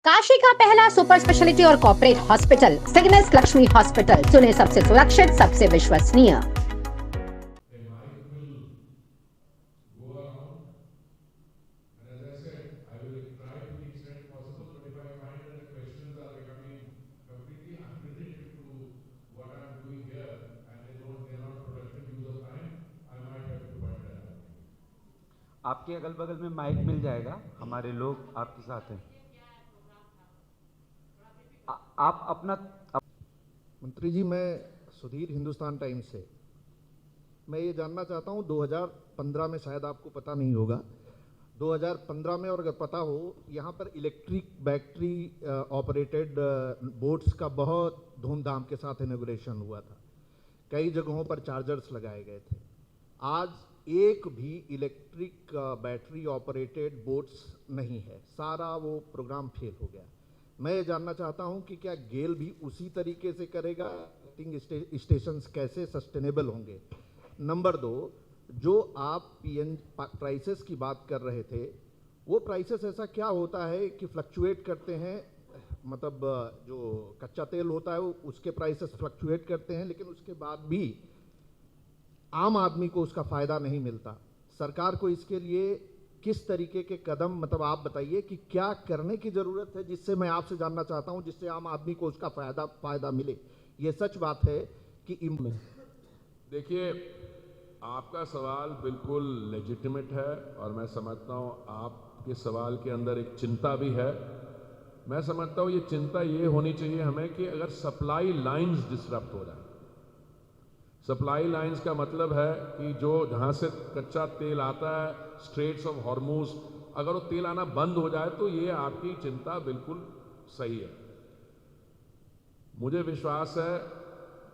काशी का पहला super speciality और कॉर्पोरेट हॉस्पिटल सिग्नेस लक्ष्मी हॉस्पिटल, सुने सबसे सुरक्षित, सबसे विश्वसनीय। आपके अगल बगल में माइक मिल जाएगा, हमारे लोग आपके साथ हैं। आप अपना मंत्री जी, मैं सुधीर, हिंदुस्तान टाइम्स से। मैं ये जानना चाहता हूँ, 2015 में, शायद आपको पता नहीं होगा, 2015 में, और अगर पता हो, यहाँ पर इलेक्ट्रिक बैटरी ऑपरेटेड बोट्स का बहुत धूमधाम के साथ इनॉग्रेशन हुआ था। कई जगहों पर चार्जर्स लगाए गए थे। आज एक भी इलेक्ट्रिक बैटरी ऑपरेटेड बोट्स नहीं है, सारा वो प्रोग्राम फेल हो गया। मैं ये जानना चाहता हूं कि क्या गेल भी उसी तरीके से करेगा? स्टेशंस कैसे सस्टेनेबल होंगे? नंबर 2, जो आप पीएन प्राइसेस की बात कर रहे थे, वो प्राइसेस ऐसा क्या होता है कि फ्लक्चुएट करते हैं? मतलब जो कच्चा तेल होता है उसके प्राइसेस फ्लक्चुएट करते हैं, लेकिन उसके बाद भी आम आदमी को उसका फायदा नहीं मिलता। सरकार को इसके लिए किस तरीके के कदम, मतलब आप बताइए कि क्या करने की जरूरत है, जिससे मैं आपसे जानना चाहता हूं, जिससे आम आदमी को उसका फायदा मिले। ये सच बात है कि देखिए, आपका सवाल बिल्कुल लेजिटिमेट है और मैं समझता हूं आपके सवाल के अंदर एक चिंता भी है। मैं समझता हूं ये चिंता ये होनी चाहिए हमें कि अगर सप्लाई लाइंस डिसरप्ट हो रहा है। सप्लाई लाइंस का मतलब है कि जो जहां से कच्चा तेल आता है, स्ट्रेट्स ऑफ हॉर्मूज, अगर वो तेल आना बंद हो जाए तो ये आपकी चिंता बिल्कुल सही है। मुझे विश्वास है,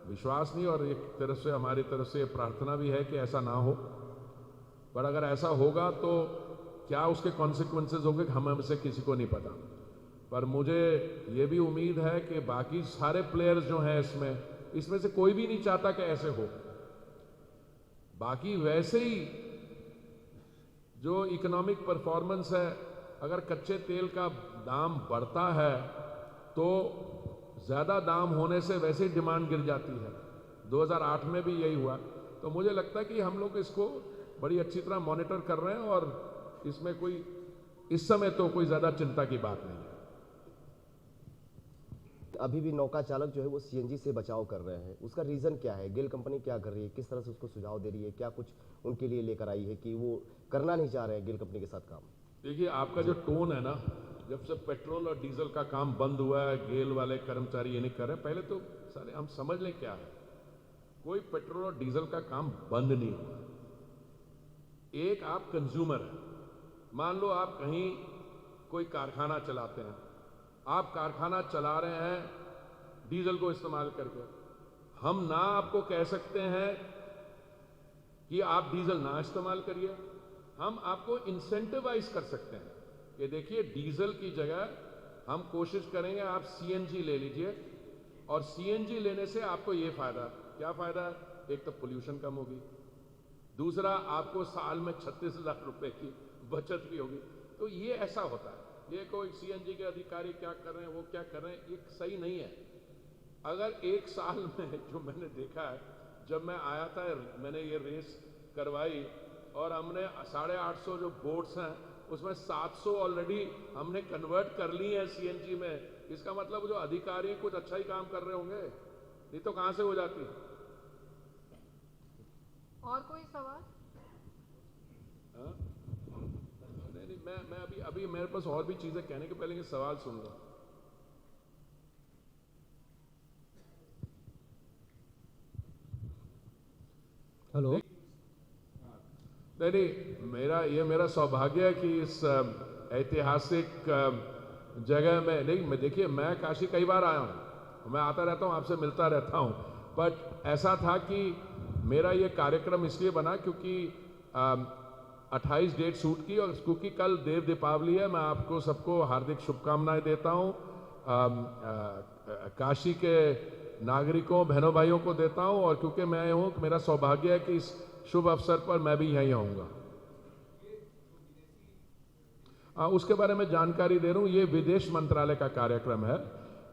विश्वास नहीं, और एक तरफ से हमारी तरफ से प्रार्थना भी है कि ऐसा ना हो। पर अगर ऐसा होगा तो क्या उसके कॉन्सिक्वेंसेज होंगे हमें से किसी को नहीं पता। पर मुझे ये भी उम्मीद है कि बाकी सारे प्लेयर्स जो हैं इसमें से कोई भी नहीं चाहता कि ऐसे हो। बाकी वैसे ही जो इकोनॉमिक परफॉर्मेंस है, अगर कच्चे तेल का दाम बढ़ता है तो ज़्यादा दाम होने से वैसे ही डिमांड गिर जाती है। 2008 में भी यही हुआ। तो मुझे लगता है कि हम लोग इसको बड़ी अच्छी तरह मॉनिटर कर रहे हैं और इसमें कोई इस समय तो कोई ज़्यादा चिंता की बात नहीं है। अभी भी नौका चालक जो है वो सीएनजी से बचाव कर रहे हैं, उसका रीज़न क्या है? गेल कंपनी क्या कर रही है, किस तरह से उसको सुझाव दे रही है, क्या कुछ उनके लिए लेकर आई है कि वो करना नहीं चाह रहे हैं गेल कंपनी के साथ काम? देखिए, आपका जो टोन है ना, जब से पेट्रोल और डीजल का काम बंद हुआ है, गेल वाले कर्मचारी ये नहीं कर रहे। पहले तो सारे हम समझ लें क्या है। कोई पेट्रोल और डीजल का काम बंद नहीं हुआ। एक आप कंज्यूमर है, मान लो आप कहीं कोई कारखाना चलाते हैं, आप कारखाना चला रहे हैं डीजल को इस्तेमाल करके, हम ना आपको कह सकते हैं कि आप डीजल ना इस्तेमाल करिए, हम आपको इंसेंटिवाइज कर सकते हैं कि देखिए डीजल की जगह हम कोशिश करेंगे आप सीएनजी ले लीजिए, और सीएनजी लेने से आपको ये फायदा, क्या फायदा है? एक तो पोल्यूशन कम होगी, दूसरा आपको साल में 36 लाख रुपए की बचत भी होगी। तो ये ऐसा होता है। ये कोई सीएनजी के अधिकारी क्या कर रहे हैं, वो क्या कर रहे हैं, ये सही नहीं है। अगर एक साल में जो मैंने देखा है, जब मैं आया था मैंने ये रेस करवाई और हमने 850 जो बोट्स हैं उसमें 700 ऑलरेडी हमने कन्वर्ट कर ली है सीएनजी में। इसका मतलब जो अधिकारी कुछ अच्छा ही काम कर रहे होंगे, नहीं तो कहां से हो जाती। और कोई सवाल? नहीं, मैं अभी मेरे पास और भी चीजें कहने के पहले ये सवाल सुन लो। हेलो। नहीं, मेरा सौभाग्य है कि इस ऐतिहासिक जगह में, नहीं, देखिए मैं काशी कई बार आया हूं, मैं आता रहता हूं, आपसे मिलता रहता हूं, बट ऐसा था कि मेरा ये कार्यक्रम इसलिए बना क्योंकि 28 डेट सूट की, और क्योंकि कल देव दीपावली है। मैं आपको सबको हार्दिक शुभकामनाएं देता हूं, काशी के नागरिकों, बहनों भाइयों को देता हूं, और क्योंकि मैं हूं, मेरा सौभाग्य है कि इस शुभ अवसर पर मैं भी यहीं आऊंगा। उसके बारे में जानकारी दे रहा हूँ। ये विदेश मंत्रालय का कार्यक्रम है।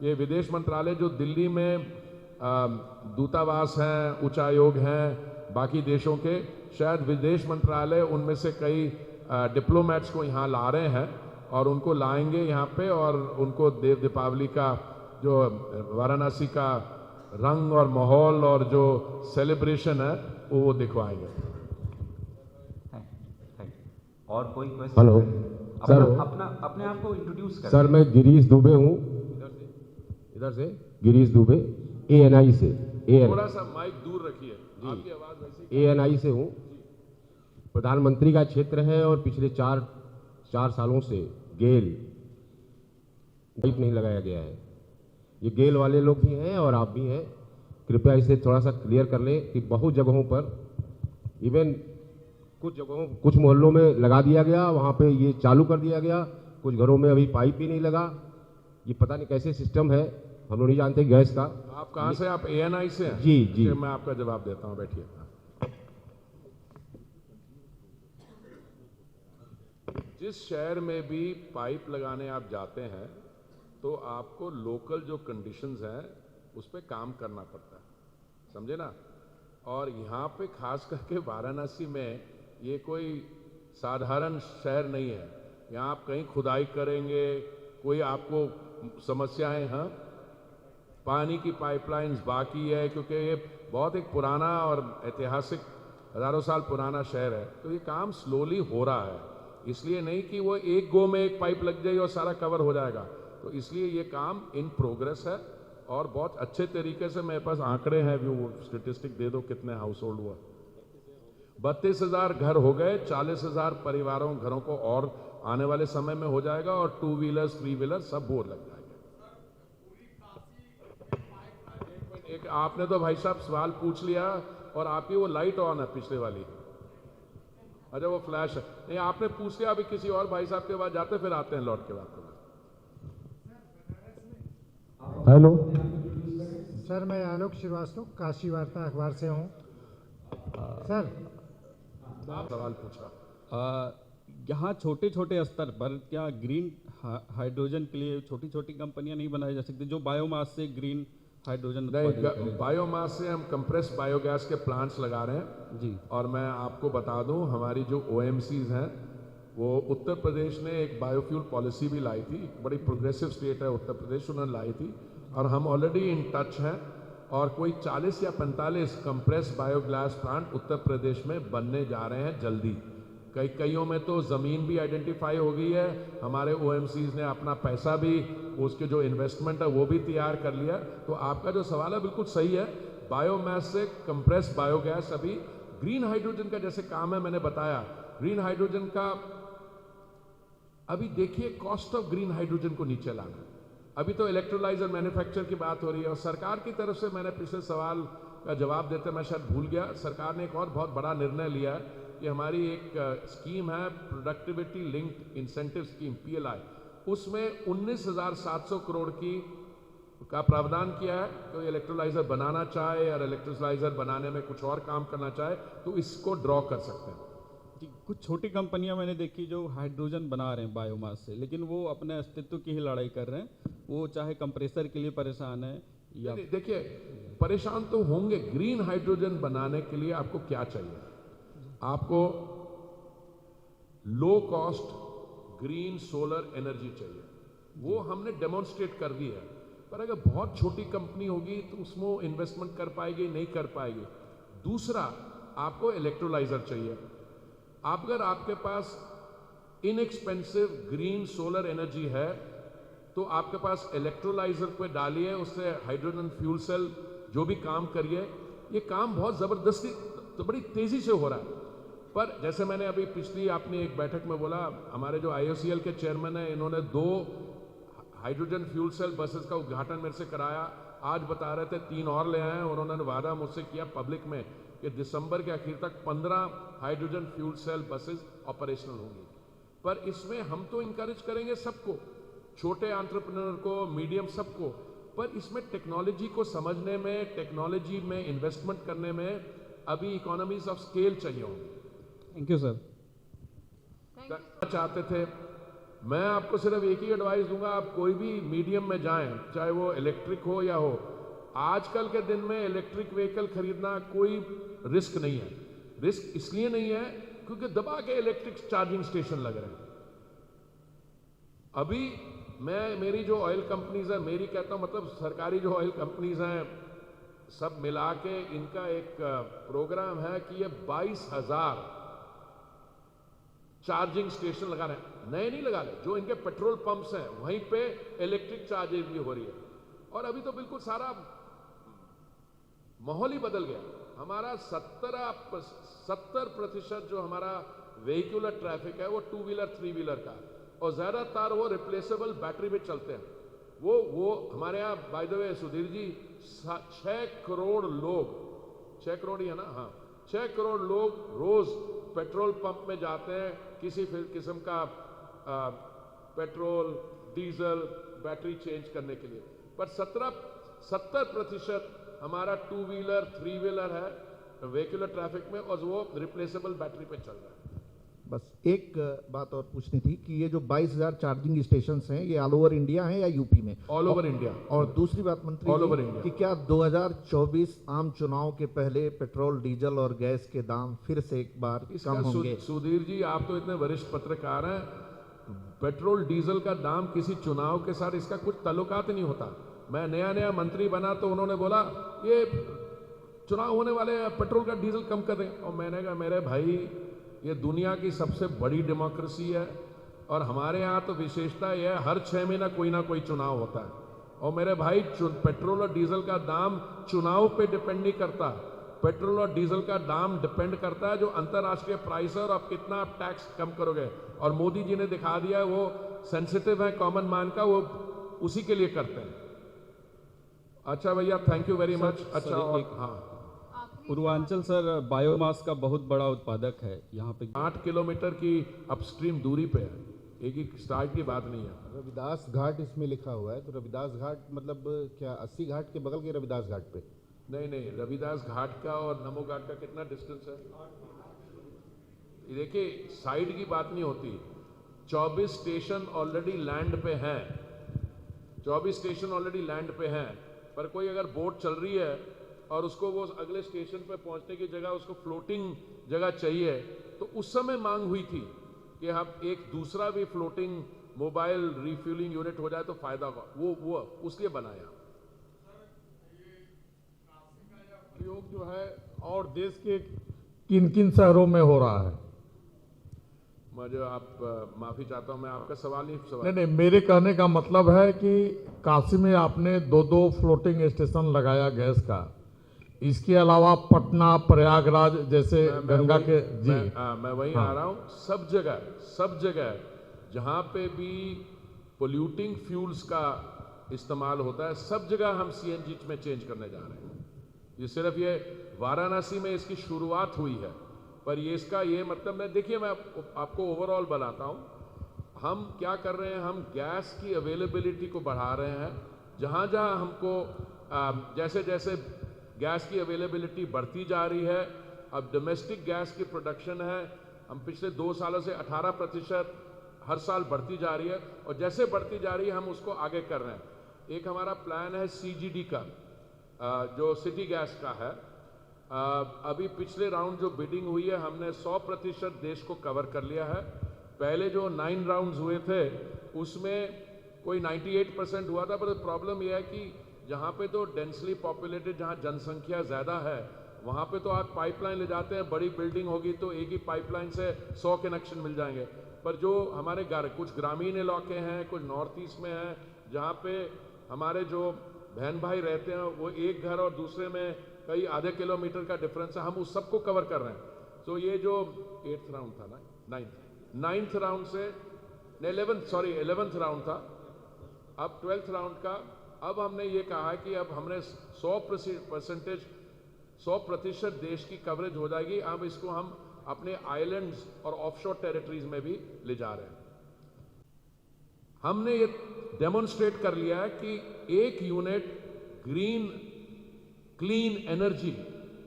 ये विदेश मंत्रालय जो दिल्ली में दूतावास हैं, उच्चायोग हैं बाकी देशों के, शायद विदेश मंत्रालय उनमें से कई डिप्लोमेट्स को यहाँ ला रहे हैं और उनको लाएंगे यहाँ पे, और उनको देव दीपावली का जो वाराणसी का रंग और माहौल और जो सेलिब्रेशन है वो दिखवाएंगे। और कोई क्वेश्चन? हेलो सर, अपने आप को इंट्रोड्यूस करें। सर मैं गिरीश दुबे हूँ, इधर से गिरीश दुबे, ANI से। थोड़ा सा माइक दूर रखिए, आपकी आवाज वैसी। ANI से हूँ। प्रधानमंत्री का क्षेत्र है और पिछले चार सालों से गेल पाइप नहीं लगाया गया है। ये गेल वाले लोग भी हैं और आप भी हैं, कृपया इसे थोड़ा सा क्लियर कर लें कि बहुत जगहों पर, इवन कुछ मोहल्लों में लगा दिया गया, वहाँ पे ये चालू कर दिया गया, कुछ घरों में अभी पाइप ही नहीं लगा। ये पता नहीं कैसे सिस्टम है, हम लोग नहीं जानते गैस का। आप कहाँ से? आप ANI से हैं? जी जी। मैं आपका जवाब देता हूँ, बैठिए। जिस शहर में भी पाइप लगाने आप जाते हैं तो आपको लोकल जो कंडीशंस हैं उस पर काम करना पड़ता है, समझे ना। और यहाँ पे खास करके वाराणसी में ये कोई साधारण शहर नहीं है। यहाँ आप कहीं खुदाई करेंगे, कोई आपको समस्याएं, हाँ, पानी की पाइपलाइंस बाकी है, क्योंकि ये बहुत एक पुराना और ऐतिहासिक हजारों साल पुराना शहर है। तो ये काम स्लोली हो रहा है, इसलिए नहीं कि वो एक गो में एक पाइप लग जाए और सारा कवर हो जाएगा। तो इसलिए ये काम इन प्रोग्रेस है और बहुत अच्छे तरीके से, मेरे पास आंकड़े हैं, वो स्टेटिस्टिक दे दो कितने हाउस होल्ड हुआ। 32,000 घर हो गए, 40,000 घरों को और आने वाले समय में हो जाएगा, और 2 व्हीलर्स 3 व्हीलर सब बोर लग जाएंगे। एक आपने तो भाई साहब सवाल पूछ लिया और आपकी वो लाइट ऑन है पिछले वाली। अच्छा वो फ्लैश है, नहीं आपने पूछ लिया। अभी किसी और भाई साहब के बाद जाते, फिर आते हैं लौट के बाद। हेलो सर, मैं आलोक श्रीवास्तव काशी वार्ता अखबार से हूँ। सर आप सवाल पूछा। यहाँ छोटे छोटे स्तर पर क्या ग्रीन हाइड्रोजन के लिए छोटी छोटी कंपनियां नहीं बनाई जा सकती जो बायोमास से ग्रीन हाइड्रोजन? नहीं, बायोमास से हम कंप्रेस बायोगैस के प्लांट्स लगा रहे हैं जी। और मैं आपको बता दूं, हमारी जो OMCs हैं वो उत्तर प्रदेश ने एक बायोफ्यूल पॉलिसी भी लाई थी। बड़ी प्रोग्रेसिव स्टेट है उत्तर प्रदेश, उन्होंने लाई थी, और हम ऑलरेडी इन टच हैं। और कोई 40 या 45 compress biogas plant Uttar Pradesh में बनने जा रहे हैं जल्दी। कईयों में तो ज़मीन भी आइडेंटिफाई हो गई है। हमारे OMCs ने अपना पैसा भी, उसके जो इन्वेस्टमेंट है वो भी तैयार कर लिया। तो आपका जो सवाल है बिल्कुल सही है। बायोमास से कंप्रेस बायोगैस, अभी ग्रीन हाइड्रोजन का जैसे काम है, मैंने बताया ग्रीन हाइड्रोजन का, अभी देखिए कॉस्ट ऑफ ग्रीन हाइड्रोजन को नीचे लाना। अभी तो इलेक्ट्रोलाइजर मैन्युफैक्चर की बात हो रही है, और सरकार की तरफ से, मैंने पिछले सवाल का जवाब देते मैं शायद भूल गया, सरकार ने एक और बहुत बड़ा निर्णय लिया है कि हमारी एक स्कीम है productivity linked incentive scheme PLI, उसमें 19,700 करोड़ का प्रावधान किया है। तो इलेक्ट्रोलाइजर बनाना चाहे और इलेक्ट्रोलाइजर बनाने में कुछ और काम करना चाहे तो इसको ड्रॉ कर सकते हैं। जी, कुछ छोटी कंपनियां मैंने देखी जो हाइड्रोजन बना रहे हैं बायोमास से, लेकिन वो अपने अस्तित्व की ही लड़ाई कर रहे हैं। वो चाहे कंप्रेसर के लिए परेशान है या देखिए परेशान तो होंगे। ग्रीन हाइड्रोजन बनाने के लिए आपको क्या चाहिए? आपको low cost green solar energy चाहिए, वो हमने डेमोन्स्ट्रेट कर दी है। पर अगर बहुत छोटी कंपनी होगी तो उसमें इन्वेस्टमेंट कर पाएगी, नहीं कर पाएगी। दूसरा, आपको इलेक्ट्रोलाइजर चाहिए। अगर आपके पास इनएक्सपेंसिव ग्रीन सोलर एनर्जी है तो आपके पास इलेक्ट्रोलाइजर पे डालिए, उससे हाइड्रोजन फ्यूल सेल जो भी काम करिए, ये काम बहुत ज़बरदस्ती तो बड़ी तेज़ी से हो रहा है। पर जैसे मैंने अभी पिछली अपनी एक बैठक में बोला, हमारे जो IOCL के चेयरमैन हैं, इन्होंने 2 हाइड्रोजन फ्यूल सेल बसेस का उद्घाटन मेरे से कराया। आज बता रहे थे 3 और ले आए हैं, और उन्होंने वादा मुझसे किया पब्लिक में कि दिसंबर के आखिर तक 15 hydrogen fuel cell buses operational होंगी। पर इसमें हम तो इंकरेज करेंगे सबको, छोटे एंटरप्रेन्योर को, मीडियम सबको, पर इसमें टेक्नोलॉजी को समझने में, टेक्नोलॉजी में इन्वेस्टमेंट करने में अभी इकोनॉमीज ऑफ स्केल चाहिए होंगी। Thank you sir. चाहते थे मैं आपको सिर्फ एक ही एडवाइस दूंगा, आप कोई भी मीडियम में जाएं, चाहे वो इलेक्ट्रिक हो या हो, आजकल के दिन में इलेक्ट्रिक व्हीकल खरीदना कोई रिस्क नहीं है। रिस्क इसलिए नहीं है क्योंकि दबा के इलेक्ट्रिक चार्जिंग स्टेशन लग रहे हैं। अभी मेरी जो ऑयल कंपनीज है, मेरी कहता हूं मतलब सरकारी जो ऑयल कंपनीज हैं, सब मिला के इनका एक प्रोग्राम है कि ये 22,000 चार्जिंग स्टेशन लगा रहे हैं। नए नहीं लगा रहे, जो इनके पेट्रोल पंप्स हैं वहीं पे इलेक्ट्रिक चार्जिंग भी हो रही है। और अभी तो बिल्कुल सारा माहौल ही बदल गया। हमारा 70% जो हमारा व्हीकुलर ट्रैफिक है वो 2 व्हीलर 3 व्हीलर का, और ज्यादातर वो रिप्लेसेबल बैटरी पे चलते हैं। वो हमारे यहाँ by the way Sudhir ji 6 crore लोग, 6 करोड़ ही है ना, हाँ 6 करोड़ लोग रोज पेट्रोल पंप में जाते हैं किसी किस्म का पेट्रोल डीजल बैटरी चेंज करने के लिए। पर 70% हमारा 2 व्हीलर 3 व्हीलर है व्हीकुलर ट्रैफिक में, और वो रिप्लेसेबल बैटरी पे चल रहा है। बस एक बात और पूछनी थी कि ये जो 22,000 चार्जिंग स्टेशन हैं, ये ऑल ओवर इंडिया हैं या यूपी में? All over India. और दूसरी बात मंत्री ऑल ओवर जी, इंडिया कि क्या 2024 आम चुनाव के पहले पेट्रोल डीजल और गैस के दाम फिर से एक बार कम होंगे? सुधीर जी, आप तो इतने वरिष्ठ पत्रकार हैं, पेट्रोल डीजल का दाम किसी चुनाव के साथ इसका कुछ ताल्लुकात नहीं होता। मैं नया मंत्री बना तो उन्होंने बोला ये चुनाव होने वाले पेट्रोल का डीजल कम कर दें, और मैंने कहा मेरे भाई ये दुनिया की सबसे बड़ी डेमोक्रेसी है, और हमारे यहाँ तो विशेषता यह है हर 6 महीना कोई ना कोई चुनाव होता है। और मेरे भाई पेट्रोल और डीजल का दाम चुनाव पे डिपेंड नहीं करता, पेट्रोल और डीजल का दाम डिपेंड करता है जो अंतर्राष्ट्रीय प्राइस है और आप कितना आप टैक्स कम करोगे। और मोदी जी ने दिखा दिया वो सेंसिटिव है कॉमन मैन का, वो उसी के लिए करते हैं। अच्छा भैया, थैंक यू वेरी मच। अच्छा, और हाँ, पूर्वांचल सर बायोमास का बहुत बड़ा उत्पादक है यहाँ पे। 8 किलोमीटर की अपस्ट्रीम दूरी पे है, एक ही स्टार्ट की बात नहीं है। रविदास घाट इसमें लिखा हुआ है, तो रविदास घाट मतलब क्या 80 घाट के बगल के रविदास घाट पे? नहीं, रविदास घाट का और नमो घाट का कितना डिस्टेंस है? देखिए, साइड की बात नहीं होती। 24 स्टेशन ऑलरेडी लैंड पे हैं, 24 स्टेशन ऑलरेडी लैंड पे हैं। पर कोई अगर बोट चल रही है और उसको वो अगले स्टेशन पे पहुंचने की जगह उसको फ्लोटिंग जगह चाहिए, तो उस समय मांग हुई थी कि हम एक दूसरा भी फ्लोटिंग मोबाइल रिफ्यूलिंग यूनिट हो जाए तो फायदा होगा, वो उसलिए बनाया। प्रयोग जो है और देश के किन किन शहरों में हो रहा है? मुझे आप माफी चाहता हूं, मैं आपका सवाल नहीं नहीं, मेरे कहने का मतलब है कि काशी में आपने 2 फ्लोटिंग स्टेशन लगाया गैस का, इसके अलावा पटना प्रयागराज जैसे गंगा के जी मैं वहीं आ रहा हूं। सब जगह जहां पे भी पोल्यूटिंग फ्यूल्स का इस्तेमाल होता है, सब जगह हम सीएनजी में चेंज करने जा रहे हैं। ये सिर्फ ये वाराणसी में इसकी शुरुआत हुई है, पर ये इसका ये मतलब नहीं। देखिए, मैं आपको ओवरऑल बनाता हूं हम क्या कर रहे हैं। हम गैस की अवेलेबिलिटी को बढ़ा रहे हैं। जहां जहां हमको जैसे जैसे गैस की अवेलेबिलिटी बढ़ती जा रही है, अब डोमेस्टिक गैस की प्रोडक्शन है, हम पिछले 2 सालों से 18% हर साल बढ़ती जा रही है, और जैसे बढ़ती जा रही है हम उसको आगे कर रहे हैं। एक हमारा प्लान है CGD का, जो सिटी गैस का है। अभी पिछले राउंड जो बिडिंग हुई है, हमने 100% देश को कवर कर लिया है। पहले जो 9 राउंड्स हुए थे उसमें कोई 98% हुआ था, पर प्रॉब्लम यह है कि जहाँ पे तो डेंसली पॉपुलेटेड, जहाँ जनसंख्या ज़्यादा है, वहाँ पे तो आप पाइपलाइन ले जाते हैं, बड़ी बिल्डिंग होगी तो एक ही पाइपलाइन से 100 कनेक्शन मिल जाएंगे। पर जो हमारे कुछ ग्रामीण इलाके हैं, कुछ नॉर्थ ईस्ट में हैं, जहाँ पे हमारे जो बहन भाई रहते हैं, वो एक घर और दूसरे में कई आधे किलोमीटर का डिफरेंस है, हम उस सबको कवर कर रहे हैं। तो ये जो 8th राउंड था ना, 9th राउंड से 11th राउंड था, अब 12th राउंड का। अब हमने ये कहा है कि अब हमने 100% देश की कवरेज हो जाएगी। अब इसको हम अपने आइलैंड्स और ऑफशोर टेरिटरीज में भी ले जा रहे हैं। हमने ये डेमोन्स्ट्रेट कर लिया है कि एक यूनिट ग्रीन क्लीन एनर्जी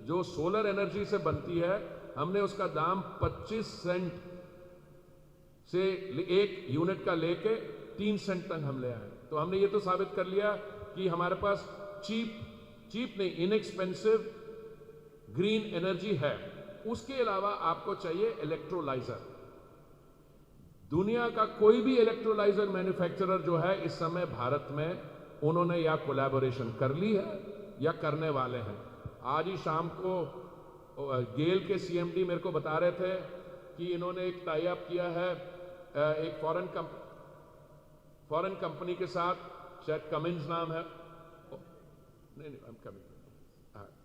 जो सोलर एनर्जी से बनती है, हमने उसका दाम 25 सेंट से एक यूनिट का लेके 3 सेंट तक हम ले आए। तो हमने ये तो साबित कर लिया कि हमारे पास चीप नहीं, इनएक्सपेंसिव ग्रीन एनर्जी है। उसके अलावा आपको चाहिए इलेक्ट्रोलाइजर। दुनिया का कोई भी इलेक्ट्रोलाइजर मैन्युफैक्चरर जो है इस समय भारत में, उन्होंने या कोलैबोरेशन कर ली है या करने वाले हैं। आज ही शाम को गेल के सीएमडी मेरे को बता रहे थे कि इन्होंने एक टाई अप किया है एक फॉरेन कंपनी के साथ, शायद कमिंस नाम है,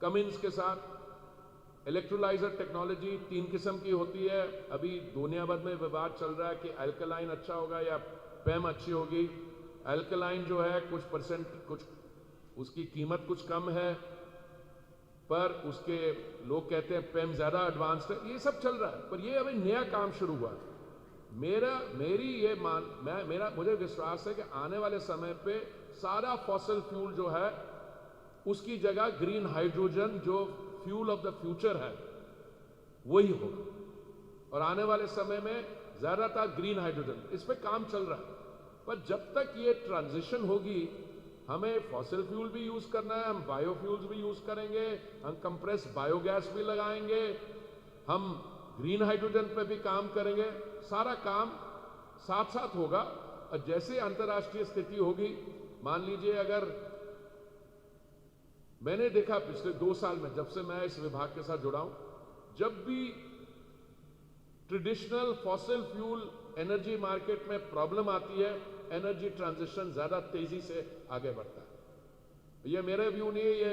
कमिंस के साथ। इलेक्ट्रोलाइजर टेक्नोलॉजी 3 किस्म की होती है। अभी दुनिया भर में विवाद चल रहा है कि अल्कलाइन अच्छा होगा या पेम अच्छी होगी। अल्कलाइन जो है कुछ परसेंट, कुछ उसकी कीमत कुछ कम है, पर उसके लोग कहते हैं पेम ज्यादा एडवांस्ड है। ये सब चल रहा है, पर ये अभी नया काम शुरू हुआ। मुझे विश्वास है कि आने वाले समय पे सारा फॉसिल फ्यूल जो है उसकी जगह ग्रीन हाइड्रोजन, जो फ्यूल ऑफ द फ्यूचर है, वही होगा। और आने वाले समय में ज्यादातर ग्रीन हाइड्रोजन, इस पे काम चल रहा है। पर जब तक ये ट्रांजिशन होगी, हमें फॉसिल फ्यूल भी यूज करना है, हम बायोफ्यूल्स भी यूज करेंगे, हम कंप्रेस बायोगैस भी लगाएंगे, हम ग्रीन हाइड्रोजन पे भी काम करेंगे। सारा काम साथ साथ होगा। और जैसे अंतर्राष्ट्रीय स्थिति होगी, मान लीजिए अगर मैंने देखा पिछले 2 साल में, जब से मैं इस विभाग के साथ जुड़ा हूं, जब भी traditional fossil fuel energy market में प्रॉब्लम आती है, एनर्जी ट्रांजिशन ज्यादा तेजी से आगे बढ़ता है। ये मेरा व्यू नहीं है, ये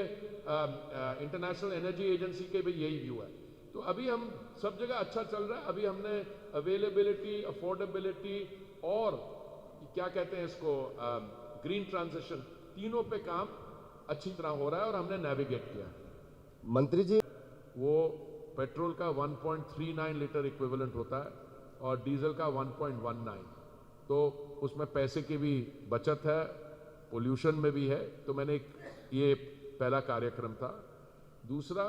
इंटरनेशनल एनर्जी एजेंसी के भी यही व्यू है। तो अभी हम सब जगह अच्छा चल रहा है। अभी हमने अवेलेबिलिटी, अफोर्डेबिलिटी और क्या कहते हैं इसको, ग्रीन ट्रांजिशन, तीनों पे काम अच्छी तरह हो रहा है और हमने नेविगेट किया। मंत्री जी, वो पेट्रोल का 1.39 लीटर इक्विवेलेंट होता है और डीजल का 1.19, तो उसमें पैसे की भी बचत है, पोल्यूशन में भी है। तो मैंने ये पहला कार्यक्रम था। दूसरा,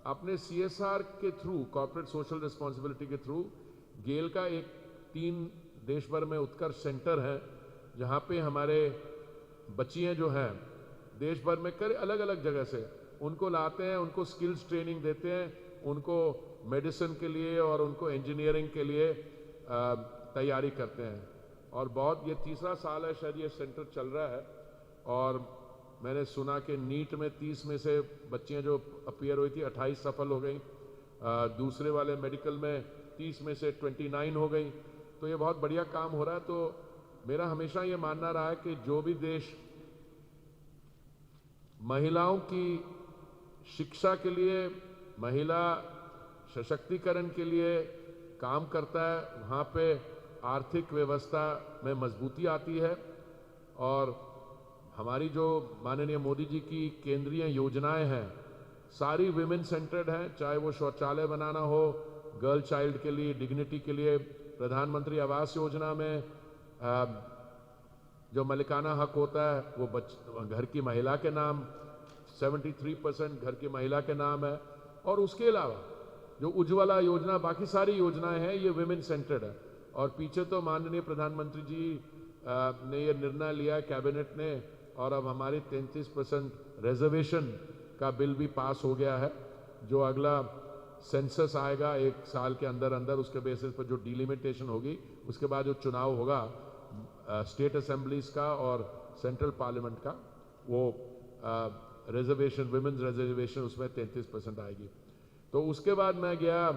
अपने CSR के थ्रू, कॉर्पोरेट सोशल रिस्पॉन्सिबिलिटी के थ्रू, गेल का 3 देश भर में उत्कर्ष सेंटर है, जहाँ पे हमारे बच्चियाँ जो हैं देश भर में अलग अलग जगह से उनको लाते हैं, उनको स्किल्स ट्रेनिंग देते हैं, उनको मेडिसिन के लिए और उनको इंजीनियरिंग के लिए तैयारी करते हैं। और बहुत, ये 3रा साल है शायद ये सेंटर चल रहा है। और मैंने सुना कि नीट में 30 में से बच्चियां जो अपीयर हुई थी 28 सफल हो गई, दूसरे वाले मेडिकल में 30 में से 29 हो गई। तो ये बहुत बढ़िया काम हो रहा है। तो मेरा हमेशा ये मानना रहा है कि जो भी देश महिलाओं की शिक्षा के लिए, महिला सशक्तिकरण के लिए काम करता है, वहाँ पे आर्थिक व्यवस्था में मजबूती आती है। और हमारी जो माननीय मोदी जी की केंद्रीय योजनाएं हैं, सारी विमेन सेंटर्ड हैं, चाहे वो शौचालय बनाना हो, गर्ल चाइल्ड के लिए, डिग्निटी के लिए, प्रधानमंत्री आवास योजना में जो मलिकाना हक होता है वो घर की महिला के नाम, 73% घर की महिला के नाम है। और उसके अलावा जो उज्ज्वला योजना, बाकी सारी योजनाएं हैं, ये विमेन सेंटर्ड है। और पीछे तो माननीय प्रधानमंत्री जी ने ये निर्णय लिया कैबिनेट ने, और अब हमारी 33% रिजर्वेशन का बिल भी पास हो गया है। जो अगला सेंसस आएगा 1 साल के अंदर अंदर, उसके बेसिस पर जो डिलिमिटेशन होगी, उसके बाद जो चुनाव होगा स्टेट असेंबलीज का और सेंट्रल पार्लियामेंट का, वो रिजर्वेशन, विमेन्स रिजर्वेशन, उसमें 33% आएगी। तो उसके बाद मैं गया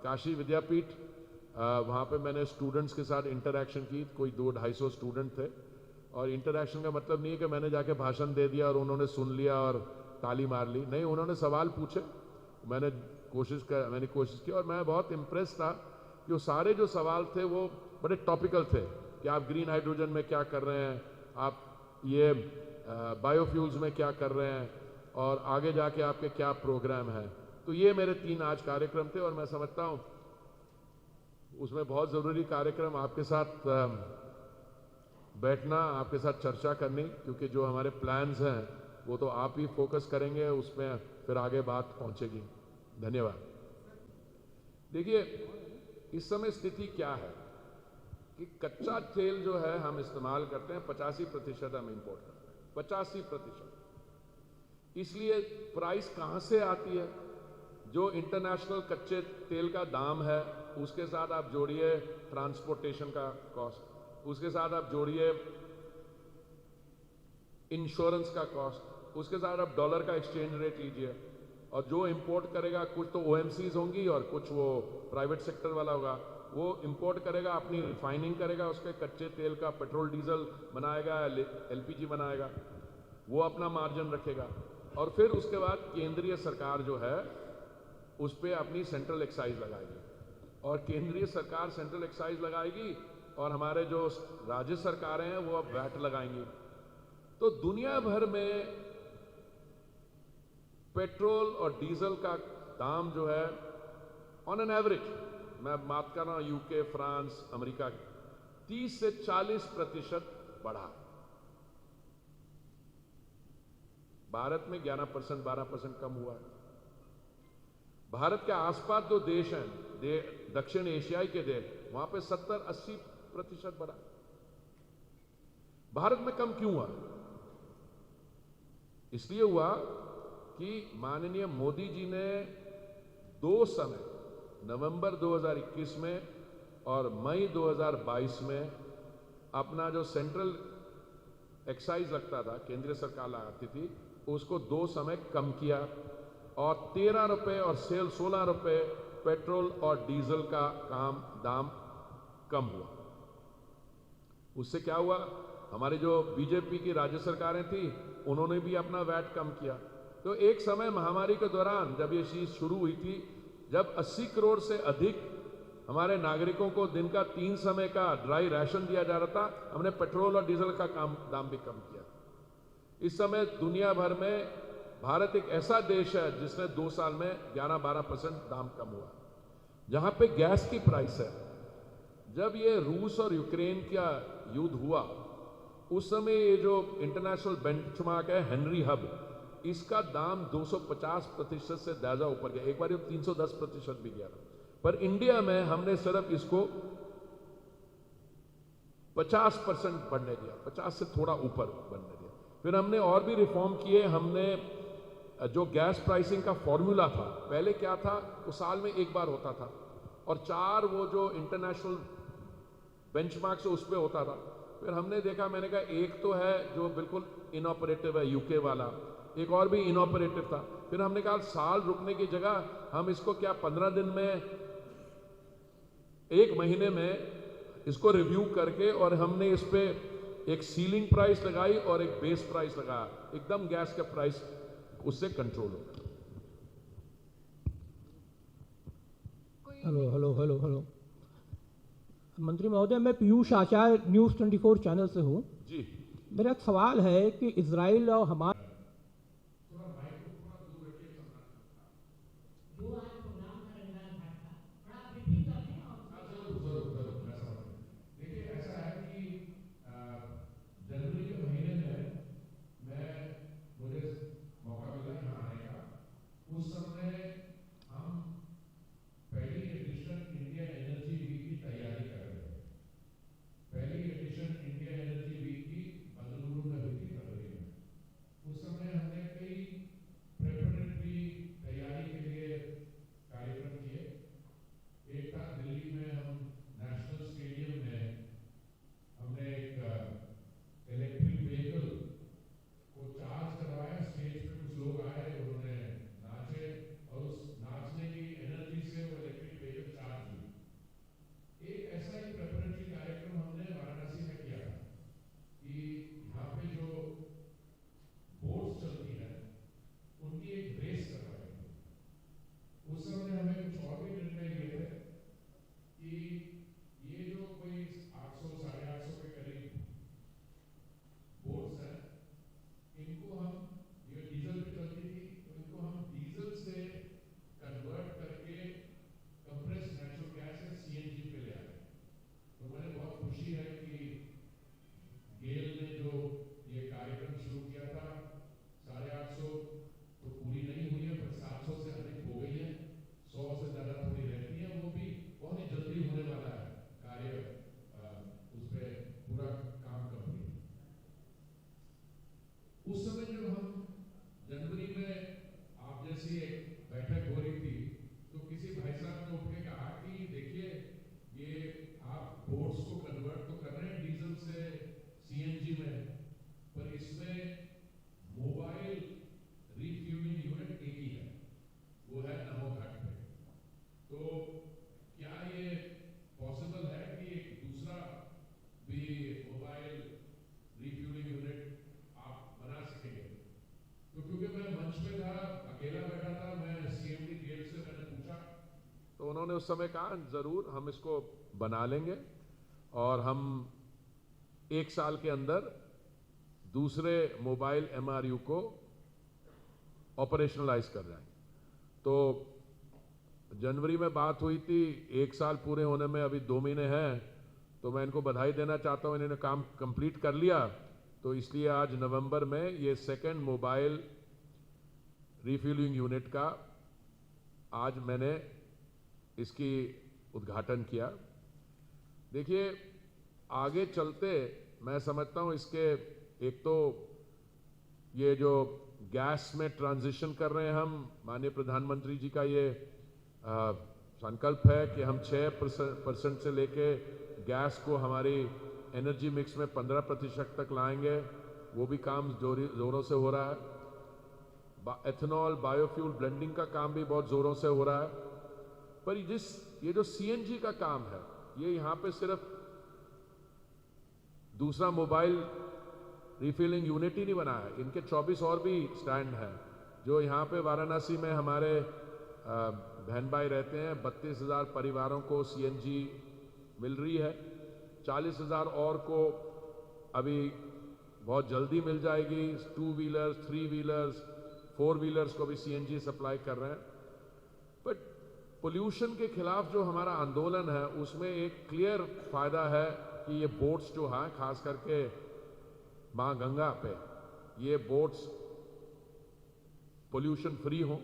काशी विद्यापीठ, वहाँ पे मैंने स्टूडेंट्स के साथ इंटरेक्शन की। कोई 200-250 स्टूडेंट थे। और इंटरेक्शन का मतलब नहीं है कि मैंने जाके भाषण दे दिया और उन्होंने सुन लिया और ताली मार ली। नहीं, उन्होंने सवाल पूछे, मैंने कोशिश की, और मैं बहुत इम्प्रेस था कि वो सारे जो सवाल थे वो बड़े टॉपिकल थे कि आप ग्रीन हाइड्रोजन में क्या कर रहे हैं, आप ये बायोफ्यूल्स में क्या कर रहे हैं, और आगे जाके आपके क्या प्रोग्राम हैं। तो ये मेरे 3 आज कार्यक्रम थे, और मैं समझता हूँ उसमें बहुत ज़रूरी कार्यक्रम आपके साथ बैठना, आपके साथ चर्चा करनी, क्योंकि जो हमारे प्लान्स हैं वो तो आप ही फोकस करेंगे, उसमें फिर आगे बात पहुंचेगी। धन्यवाद। देखिए, इस समय स्थिति क्या है कि कच्चा तेल जो है हम इस्तेमाल करते हैं 85% हम इंपोर्ट करते हैं, 85%। इसलिए प्राइस कहां से आती है? जो इंटरनेशनल कच्चे तेल का दाम है उसके साथ आप जोड़िए ट्रांसपोर्टेशन का कॉस्ट, उसके साथ आप जोड़िए इंश्योरेंस का कॉस्ट, उसके साथ आप डॉलर का एक्सचेंज रेट लीजिए, और जो इंपोर्ट करेगा कुछ तो ओएमसीज होंगी और कुछ वो प्राइवेट सेक्टर वाला होगा, वो इंपोर्ट करेगा, अपनी रिफाइनिंग करेगा, उसके कच्चे तेल का पेट्रोल डीजल बनाएगा, एलपीजी बनाएगा, वो अपना मार्जिन रखेगा, और फिर उसके बाद केंद्रीय सरकार जो है उस पर अपनी सेंट्रल एक्साइज लगाएगी, और केंद्रीय सरकार सेंट्रल एक्साइज लगाएगी और हमारे जो राज्य सरकारें हैं वो अब वैट लगाएंगी। तो दुनिया भर में पेट्रोल और डीजल का दाम जो है ऑन एन एवरेज, मैं बात कर रहा हूं यूके, फ्रांस, अमेरिका, 30 से 40% बढ़ा। भारत में 11% 12% कम हुआ है। भारत के आसपास जो देश हैं, दक्षिण एशियाई के देश, वहां पे 70-80% बढ़ा। भारत में कम क्यों हुआ? इसलिए हुआ कि माननीय मोदी जी ने 2 समय, नवंबर 2021 में और मई 2022 में अपना जो सेंट्रल एक्साइज लगता था, केंद्रीय सरकार लगाती थी, उसको 2 समय कम किया, और 13 रुपए और 16 रुपए पेट्रोल और डीजल का दाम कम हुआ। उससे क्या हुआ? हमारी जो बीजेपी की राज्य सरकारें थी उन्होंने भी अपना वैट कम किया। तो एक समय महामारी के दौरान जब ये चीज शुरू हुई थी, जब 80 करोड़ से अधिक हमारे नागरिकों को दिन का 3 समय का ड्राई राशन दिया जा रहा था, हमने पेट्रोल और डीजल का दाम भी कम किया। इस समय दुनिया भर में भारत एक ऐसा देश है जिसने 2 साल में 11-12% दाम कम हुआ। जहां पे गैस की प्राइस है, जब ये रूस और यूक्रेन का युद्ध हुआ उस समय ये जो इंटरनेशनल बेंचमार्क है हेनरी हब, इसका दाम 250% से ज्यादा ऊपर गया, एक बार 310% भी गया था। पर इंडिया में हमने सिर्फ इसको 50% बढ़ने दिया, 50 से थोड़ा ऊपर बढ़ने दिया। फिर हमने और भी रिफॉर्म किए। हमने जो गैस प्राइसिंग का फॉर्मूला था, पहले क्या था, वो साल में एक बार होता था, और 4 वो जो इंटरनेशनल बेंचमार्क से उस पर होता था। फिर हमने देखा, मैंने कहा एक तो है जो बिल्कुल इनऑपरेटिव है यूके वाला, एक और भी इनऑपरेटिव था। फिर हमने कहा साल रुकने की जगह हम इसको क्या 15 दिन में, 1 महीने में इसको रिव्यू करके, और हमने इस पे एक सीलिंग प्राइस लगाई और एक बेस प्राइस लगाया, एकदम गैस का प्राइस उससे कंट्रोल हो। हेलो मंत्री महोदय, मैं पीयूष आचार्य न्यूज़ 24 चैनल से हूँ जी। मेरा एक सवाल है कि इजराइल और हमारे उस समय उस समय जब हम जनवरी में आप जैसी एक बैठक हो रही थी तो किसी भाई साहब ने उठ के कहा कि देखिए ये आप बोट्स को कन्वर्ट तो कर रहे हैं डीजल से सीएनजी में, पर इसमें मोबाइल रिफ्यूलिंग यूनिट एक ही है, वो है नमो घाट पे। तो क्या ये पॉसिबल है कि एक दूसरा भी मोबाइल रिफ्यूलिंग यूनिट आप बना सकेंगे? तो क्योंकि मैं मंच पे था, अकेला बैठा था, मैं सीएमडी गेट से मैंने पूछा तो उन्होंने उस समय कहा जरूर हम इसको बना लेंगे और हम 1 साल के अंदर दूसरे मोबाइल एमआरयू को ऑपरेशनलाइज कर जाएंगे। तो जनवरी में बात हुई थी, 1 साल पूरे होने में अभी 2 महीने हैं, तो मैं इनको बधाई देना चाहता हूं, इन्होंने काम कंप्लीट कर लिया। तो इसलिए आज नवंबर में ये सेकंड मोबाइल रिफ्यूलिंग यूनिट का आज मैंने इसकी उद्घाटन किया। देखिए आगे चलते मैं समझता हूं इसके एक तो ये जो गैस में ट्रांजिशन कर रहे हैं हम, माननीय प्रधानमंत्री जी का ये संकल्प है कि हम 6% से लेके गैस को हमारी एनर्जी मिक्स में 15% तक लाएंगे, वो भी काम जोरों से हो रहा है। एथेनॉल बायोफ्यूल ब्लेंडिंग का काम भी बहुत जोरों से हो रहा है। पर ये जो सीएनजी का काम है, ये यहाँ पे सिर्फ दूसरा मोबाइल रिफिलिंग यूनिट ही नहीं बना है, इनके 24 और भी स्टैंड हैं। जो यहाँ पे वाराणसी में हमारे बहन भाई रहते हैं, 32,000 परिवारों को सीएनजी मिल रही है, 40,000 और को अभी बहुत जल्दी मिल जाएगी। 2 व्हीलर्स, 3 व्हीलर्स, 4 व्हीलर्स को भी सीएनजी सप्लाई कर रहे हैं। बट पोल्यूशन के खिलाफ जो हमारा आंदोलन है उसमें एक क्लियर फायदा है कि ये बोट्स जो हैं, खास करके मां गंगा पे ये बोट्स पोल्यूशन फ्री हों,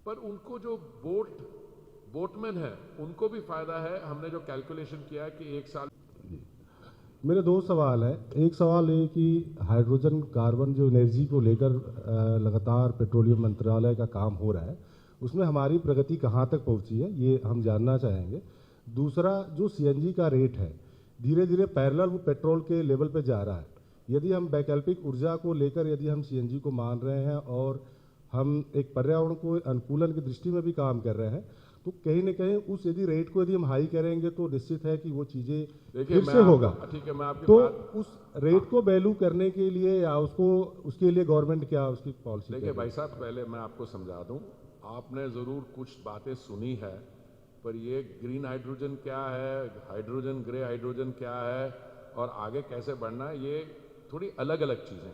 पर उनको जो बोटमैन है उनको भी फायदा है। हमने जो कैलकुलेशन किया है कि 1 साल। मेरे 2 सवाल है। एक सवाल ये कि हाइड्रोजन कार्बन जो एनर्जी को लेकर लगातार पेट्रोलियम मंत्रालय का काम हो रहा है, उसमें हमारी प्रगति कहाँ तक पहुँची है, ये हम जानना चाहेंगे। दूसरा, जो सीएनजी का रेट है धीरे धीरे पैरेलल वो पेट्रोल के लेवल पे जा रहा है। यदि हम वैकल्पिक ऊर्जा को लेकर यदि हम सीएनजी को मान रहे हैं और हम एक पर्यावरण को अनुकूलन की दृष्टि में भी काम कर रहे हैं, तो कहीं न कहीं उस यदि रेट को यदि हम हाई करेंगे तो निश्चित है कि वो चीज़ें फिर से होगा। ठीक है, मैं आपकी तो बात उस रेट को वैल्यू करने के लिए या उसके लिए गवर्नमेंट क्या उसकी पॉलिसी? देखिए भाई साहब, पहले मैं आपको समझा दूं, आपने ज़रूर कुछ बातें सुनी है, पर ये ग्रीन हाइड्रोजन क्या है, हाइड्रोजन ग्रे हाइड्रोजन क्या है और आगे कैसे बढ़ना है, ये थोड़ी अलग अलग चीज़ें।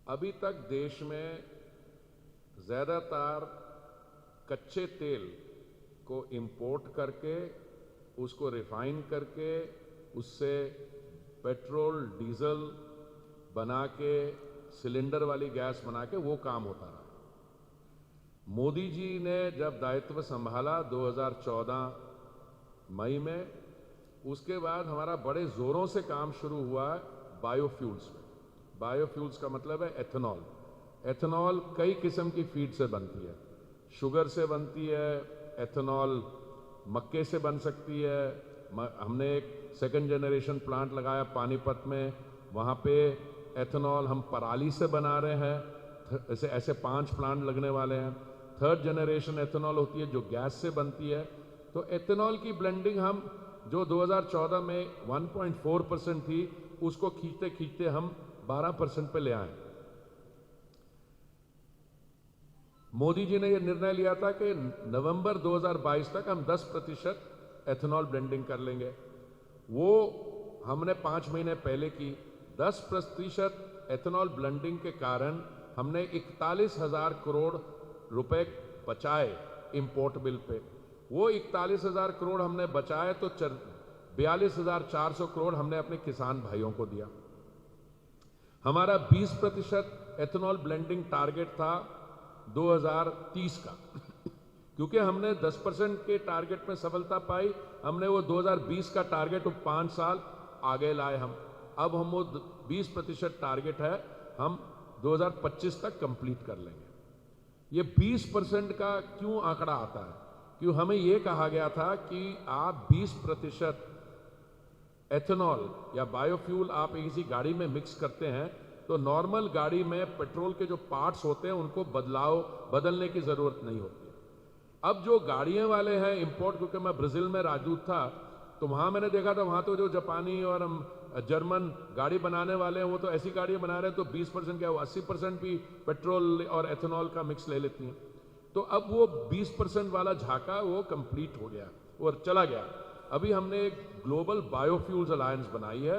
अभी तक देश में ज़्यादातर कच्चे तेल को इंपोर्ट करके उसको रिफाइन करके उससे पेट्रोल डीजल बना के सिलेंडर वाली गैस बना के वो काम होता रहा। मोदी जी ने जब दायित्व संभाला 2014 मई में, उसके बाद हमारा बड़े जोरों से काम शुरू हुआ बायोफ्यूल्स में। बायोफ्यूल्स का मतलब है एथेनॉल। एथेनॉल कई किस्म की फीड से बनती है, शुगर से बनती है, एथेनॉल मक्के से बन सकती है। हमने एक 2nd जनरेशन प्लांट लगाया पानीपत में, वहाँ पे एथेनॉल हम पराली से बना रहे हैं। ऐसे 5 प्लांट लगने वाले हैं। 3rd जनरेशन एथेनॉल होती है जो गैस से बनती है। तो एथेनॉल की ब्लेंडिंग हम जो 2014 में 1.4% थी, उसको खींचते खींचते हम 12% पे ले आए। मोदी जी ने यह निर्णय लिया था कि नवंबर 2022 तक हम 10% एथेनॉल ब्लेंडिंग कर लेंगे। वो हमने 5 महीने पहले की। 10% एथेनॉल ब्लेंडिंग के कारण हमने 41,000 करोड़ रुपए बचाए इंपोर्ट बिल पे। वो 41,000 करोड़ हमने बचाए तो 42,400 करोड़ हमने अपने किसान भाइयों को दिया। हमारा 20% एथेनॉल ब्लेंडिंग टारगेट था 2030 का। क्योंकि हमने 10% के टारगेट में सफलता पाई, हमने वो 2020 का टारगेट 5 साल आगे लाए हम। अब हम वो 20% टारगेट है, हम 2025 तक कंप्लीट कर लेंगे। ये 20% का क्यों आंकड़ा आता है? क्यों हमें ये कहा गया था कि आप 20% एथेनॉल या बायोफ्यूल आप किसी गाड़ी में मिक्स करते हैं तो नॉर्मल गाड़ी में पेट्रोल के जो पार्ट्स होते हैं उनको बदलने की जरूरत नहीं होती। अब जो गाड़ियां वाले हैं इंपोर्ट, क्योंकि मैं ब्राजील में राजदूत था तो वहां मैंने देखा था, वहां तो जो जापानी और जर्मन गाड़ी बनाने वाले हैं वो तो ऐसी गाड़ियां बना रहे हैं तो 20% क्या, वो 80% भी पेट्रोल और एथेनॉल का मिक्स ले लेती हैं। तो अब वो 20% वाला झाका वो कंप्लीट हो गया और चला गया। अभी हमने एक ग्लोबल बायोफ्यूल्स अलायंस बनाई है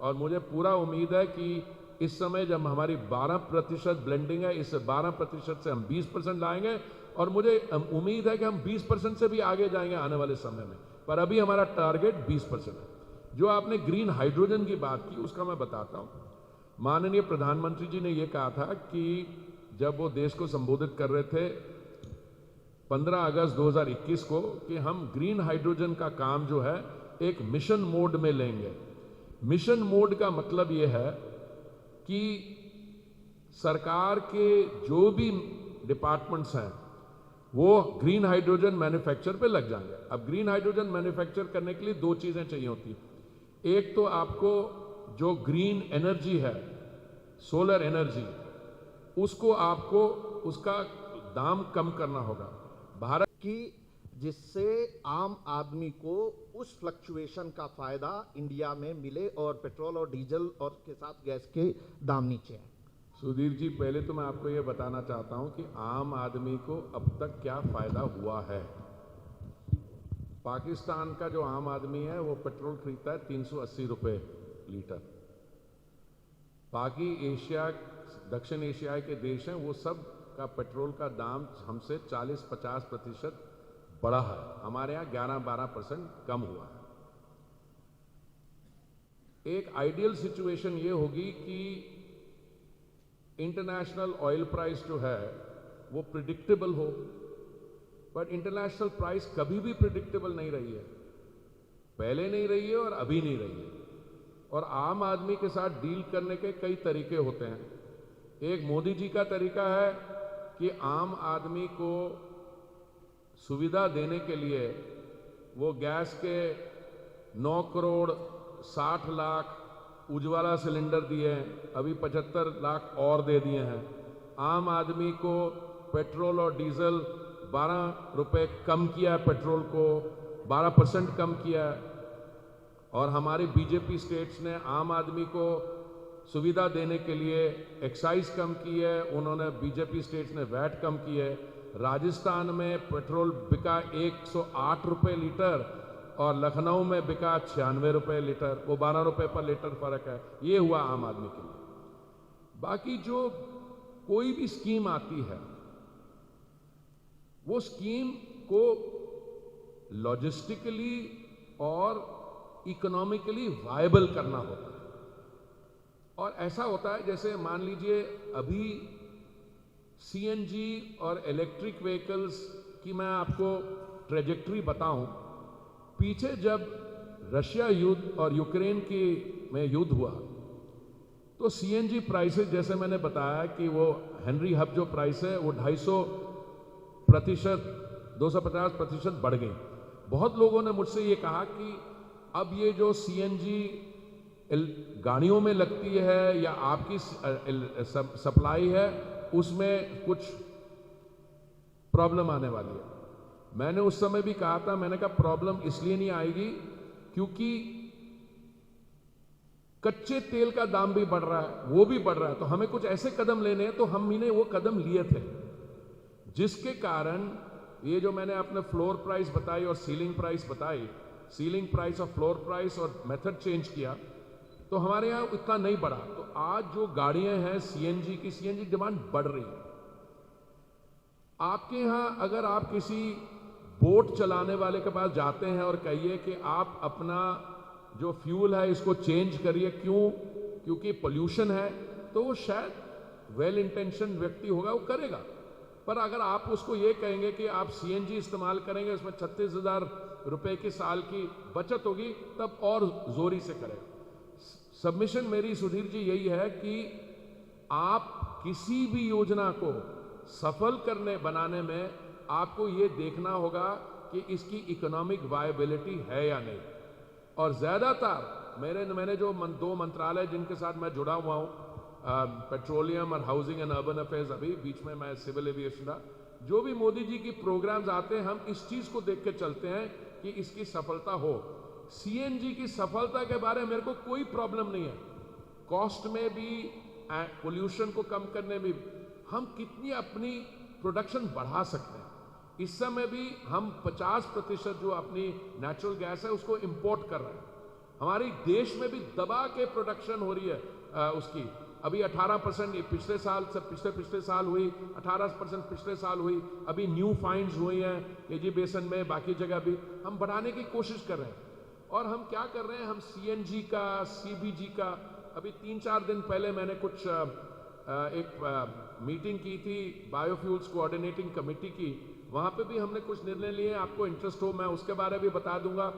और मुझे पूरा उम्मीद है कि इस समय जब हमारी 12% ब्लेंडिंग है, इस 12% से हम 20% लाएंगे और मुझे उम्मीद है कि हम 20% से भी आगे जाएंगे आने वाले समय में। पर अभी हमारा टारगेट 20% है। जो आपने ग्रीन हाइड्रोजन की बात की उसका मैं बताता हूं। माननीय प्रधानमंत्री जी ने यह कहा था कि जब वो देश को संबोधित कर रहे थे 15 अगस्त 2021 को कि हम ग्रीन हाइड्रोजन का काम जो है एक मिशन मोड में लेंगे। मिशन मोड का मतलब यह है कि सरकार के जो भी डिपार्टमेंट्स हैं वो ग्रीन हाइड्रोजन मैन्युफैक्चर पे लग जाएंगे। अब ग्रीन हाइड्रोजन मैन्युफैक्चर करने के लिए दो चीजें चाहिए होती हैं। एक तो आपको जो ग्रीन एनर्जी है, सोलर एनर्जी, उसको आपको उसका दाम कम करना होगा भारत की, जिससे आम आदमी को उस फ्लक्चुएशन का फायदा इंडिया में मिले और पेट्रोल और डीजल और के साथ गैस के दाम नीचे आए। सुधीर जी, पहले तो मैं आपको यह बताना चाहता हूं कि आम आदमी को अब तक क्या फायदा हुआ है। पाकिस्तान का जो आम आदमी है वो पेट्रोल खरीदता है 380 रुपए लीटर। बाकी एशिया, दक्षिण एशिया के देश हैं वो सब का पेट्रोल का दाम हमसे 40-50% बढ़ा है। हमारे यहाँ 11-12% कम हुआ है। एक आइडियल सिचुएशन ये होगी कि इंटरनेशनल ऑयल प्राइस जो है वो प्रिडिक्टेबल हो, बट इंटरनेशनल प्राइस कभी भी प्रिडिक्टेबल नहीं रही है, पहले नहीं रही है और अभी नहीं रही है। और आम आदमी के साथ डील करने के कई तरीके होते हैं। एक मोदी जी का तरीका है कि आम आदमी को सुविधा देने के लिए वो गैस के 9 करोड़ 60 लाख उज्ज्वला सिलेंडर दिए हैं, अभी 75 लाख और दे दिए हैं। आम आदमी को पेट्रोल और डीजल 12 रुपए कम किया है, पेट्रोल को 12% कम किया है। और हमारी बीजेपी स्टेट्स ने आम आदमी को सुविधा देने के लिए एक्साइज कम की है, उन्होंने बीजेपी स्टेट्स ने वैट कम की है। राजस्थान में पेट्रोल बिका 108 रुपए लीटर और लखनऊ में बिका 96 रुपए लीटर, वो 12 रुपए पर लीटर फर्क है। ये हुआ आम आदमी के लिए। बाकी जो कोई भी स्कीम आती है वो स्कीम को लॉजिस्टिकली और इकोनॉमिकली वायबल करना होता है। और ऐसा होता है जैसे मान लीजिए अभी सीएनजी और इलेक्ट्रिक व्हीकल्स की मैं आपको ट्रेजेक्ट्री बताऊं। पीछे जब रशिया युद्ध और यूक्रेन में युद्ध हुआ तो सीएनजी प्राइसेस, जैसे मैंने बताया कि वो हेनरी हब जो प्राइस है वो 250% बढ़ गई। बहुत लोगों ने मुझसे ये कहा कि अब ये जो सीएनजी गाड़ियों में लगती है या आपकी सप्लाई है उसमें कुछ प्रॉब्लम आने वाली है। मैंने उस समय भी कहा था, मैंने कहा प्रॉब्लम इसलिए नहीं आएगी क्योंकि कच्चे तेल का दाम भी बढ़ रहा है, वो भी बढ़ रहा है। तो हमें कुछ ऐसे कदम लेने हैं, तो हमने वो कदम लिए थे जिसके कारण ये जो मैंने अपने फ्लोर प्राइस बताई और सीलिंग प्राइस बताई, सीलिंग प्राइस और फ्लोर प्राइस और मेथड चेंज किया, तो हमारे यहाँ इतना नहीं बढ़ा। तो आज जो गाड़ियां हैं सीएनजी की, सीएनजी डिमांड बढ़ रही है। आपके यहाँ अगर आप किसी बोट चलाने वाले के पास जाते हैं और कहिए कि आप अपना जो फ्यूल है इसको चेंज करिए, क्यों? क्योंकि पोल्यूशन है, तो वो शायद वेल इंटेंशन व्यक्ति होगा, वो करेगा। पर अगर आप उसको ये कहेंगे कि आप सीएनजी इस्तेमाल करेंगे, उसमें 36,000 रुपए की साल की बचत होगी, तब और जोरी से करेगा। सबमिशन मेरी सुधीर जी यही है कि आप किसी भी योजना को सफल बनाने में आपको ये देखना होगा कि इसकी इकोनॉमिक वायबिलिटी है या नहीं। और ज़्यादातर मैंने जो दो मंत्रालय जिनके साथ मैं जुड़ा हुआ हूँ, पेट्रोलियम और हाउसिंग एंड अर्बन अफेयर्स, अभी बीच में मैं सिविल एविएशन था, जो भी मोदी जी की प्रोग्राम्स आते हैं हम इस चीज़ को देख के चलते हैं कि इसकी सफलता हो। सीएनजी की सफलता के बारे में मेरे को कोई प्रॉब्लम नहीं है, कॉस्ट में भी, पोल्यूशन को कम करने में भी हम कितनी अपनी प्रोडक्शन बढ़ा सकते हैं। इस समय भी हम 50% जो अपनी नेचुरल गैस है उसको इंपोर्ट कर रहे हैं। हमारी देश में भी दबा के प्रोडक्शन हो रही है उसकी। अभी 18% पिछले साल से पिछले साल हुई, 18% पिछले साल हुई। अभी न्यू फाइंड्स हुई हैं केजी बेसन में, बाकी जगह भी हम बढ़ाने की कोशिश कर रहे हैं। और हम क्या कर रहे हैं, हम सीएनजी का, सीबीजी का, अभी 3-4 दिन पहले मैंने कुछ एक मीटिंग की थी बायोफ्यूल्स कोऑर्डिनेटिंग कमेटी की, वहाँ पे भी हमने कुछ निर्णय लिए। आपको इंटरेस्ट हो मैं उसके बारे में भी बता दूंगा।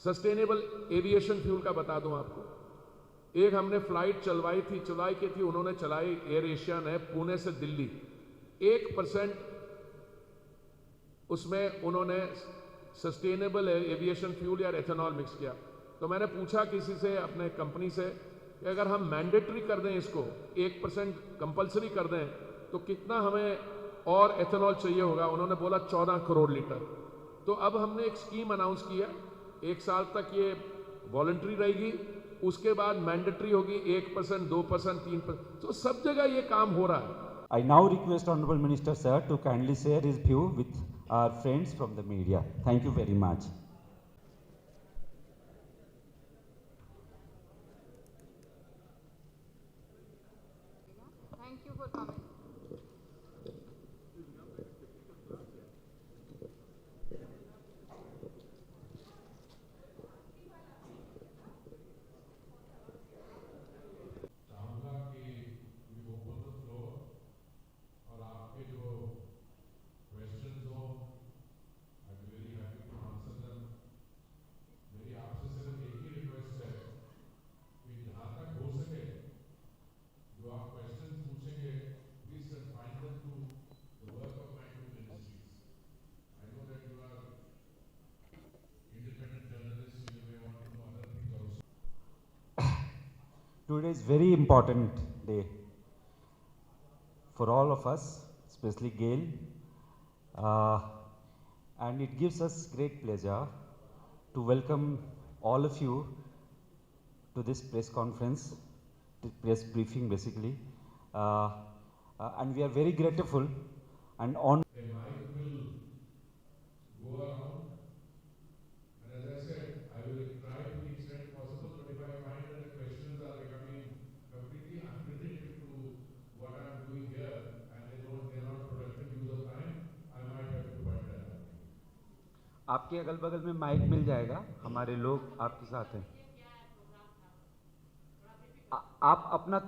सस्टेनेबल एविएशन फ्यूल का बता दूं आपको। एक हमने फ्लाइट चलाई की थी, उन्होंने चलाई, एयर एशिया ने, पुणे से दिल्ली। 1% उसमें उन्होंने सस्टेनेबल एविएशन फ्यूल या एथेनॉल मिक्स किया। तो मैंने पूछा किसी से, अपने कंपनी से, कि अगर हम मैंडेटरी कर दें इसको, 1% कंपलसरी कर दें, तो कितना हमें और एथेनॉल चाहिए होगा। उन्होंने बोला 14 करोड़ लीटर। तो अब हमने एक स्कीम अनाउंस की है, 1 साल तक ये वॉलंटरी रहेगी, उसके बाद मैंडेटरी होगी 1%, 2%, 3%। तो सब जगह ये काम हो रहा है। I now request Honorable Minister Sir to kindly share his view with our friends from the media. Thank you very much. Thank you for coming. Today is very important day for all of us, especially GAIL, and it gives us great pleasure to welcome all of you to this press conference, this press briefing basically, and we are very grateful and honored. आपके अगल बगल में mic मिल जाएगा, हमारे लोग आपके साथ हैं। आप अपना